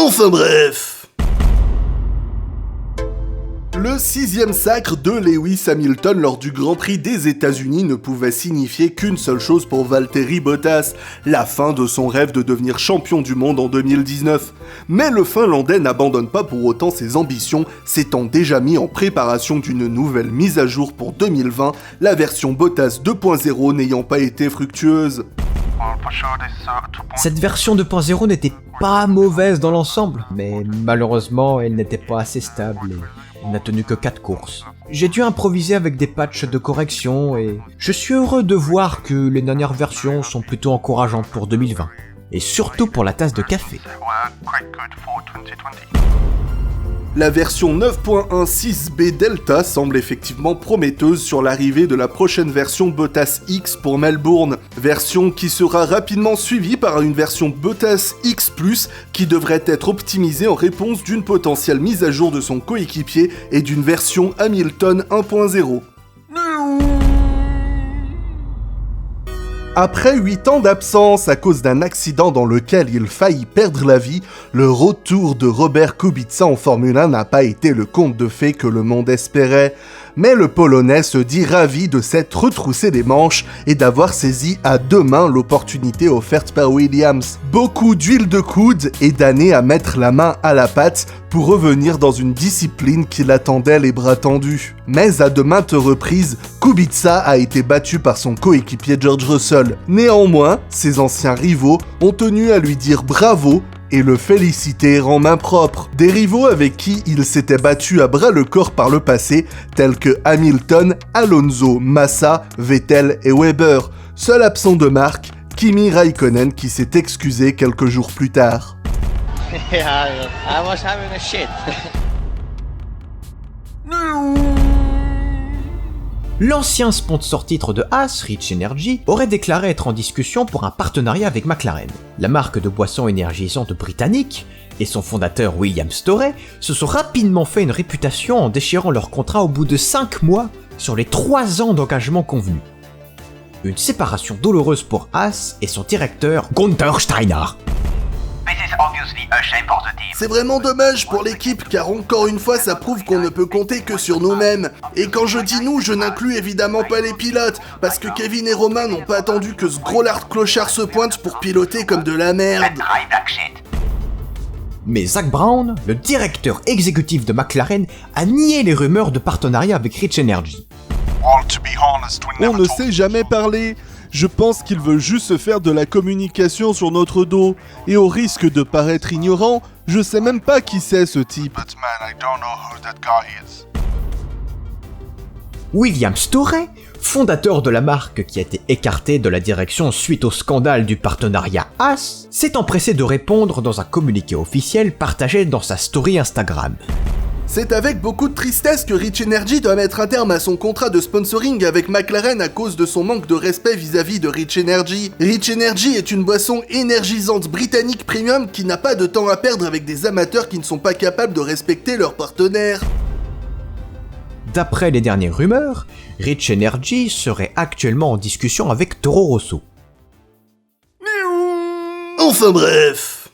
Enfin bref. Le 6e sacre de Lewis Hamilton lors du Grand Prix des États-Unis ne pouvait signifier qu'une seule chose pour Valtteri Bottas, la fin de son rêve de devenir champion du monde en 2019. Mais le Finlandais n'abandonne pas pour autant ses ambitions, s'étant déjà mis en préparation d'une nouvelle mise à jour pour 2020, la version Bottas 2.0 n'ayant pas été fructueuse. Cette version 2.0 n'était pas mauvaise dans l'ensemble, mais malheureusement elle n'était pas assez stable et elle n'a tenu que 4 courses. J'ai dû improviser avec des patchs de correction et je suis heureux de voir que les dernières versions sont plutôt encourageantes pour 2020. Et surtout pour la tasse de café. La version 9.16b Delta semble effectivement prometteuse sur l'arrivée de la prochaine version Bottas X pour Melbourne, version qui sera rapidement suivie par une version Bottas X+, qui devrait être optimisée en réponse d'une potentielle mise à jour de son coéquipier et d'une version Hamilton 1.0. Après 8 ans d'absence à cause d'un accident dans lequel il faillit perdre la vie, le retour de Robert Kubica en Formule 1 n'a pas été le conte de fées que le monde espérait. Mais le Polonais se dit ravi de s'être retroussé les manches et d'avoir saisi à deux mains l'opportunité offerte par Williams. Beaucoup d'huile de coude et d'années à mettre la main à la pâte pour revenir dans une discipline qui l'attendait les bras tendus. Mais à de maintes reprises, Kubica a été battu par son coéquipier George Russell. Néanmoins, ses anciens rivaux ont tenu à lui dire bravo et le féliciter en main propre. Des rivaux avec qui il s'était battu à bras le corps par le passé, tels que Hamilton, Alonso, Massa, Vettel et Weber. Seul absent de marque, Kimi Raikkonen qui s'est excusé quelques jours plus tard. Yeah, I was having a shit. L'ancien sponsor titre de Haas, Rich Energy, aurait déclaré être en discussion pour un partenariat avec McLaren. La marque de boissons énergisantes britannique et son fondateur William Storey se sont rapidement fait une réputation en déchirant leur contrat au bout de 5 mois sur les 3 ans d'engagement convenus. Une séparation douloureuse pour Haas et son directeur Gunther Steiner. C'est vraiment dommage pour l'équipe car encore une fois ça prouve qu'on ne peut compter que sur nous-mêmes. Et quand je dis nous, je n'inclus évidemment pas les pilotes, parce que Kevin et Romain n'ont pas attendu que ce gros lard clochard se pointe pour piloter comme de la merde. Mais Zak Brown, le directeur exécutif de McLaren, a nié les rumeurs de partenariat avec Rich Energy. On ne sait jamais parler. Je pense qu'il veut juste se faire de la communication sur notre dos. Et au risque de paraître ignorant, je sais même pas qui c'est ce type. William Storey, fondateur de la marque qui a été écartée de la direction suite au scandale du partenariat Haas, s'est empressé de répondre dans un communiqué officiel partagé dans sa story Instagram. C'est avec beaucoup de tristesse que Rich Energy doit mettre un terme à son contrat de sponsoring avec McLaren à cause de son manque de respect vis-à-vis de Rich Energy. Rich Energy est une boisson énergisante britannique premium qui n'a pas de temps à perdre avec des amateurs qui ne sont pas capables de respecter leurs partenaires. D'après les dernières rumeurs, Rich Energy serait actuellement en discussion avec Toro Rosso. Enfin bref.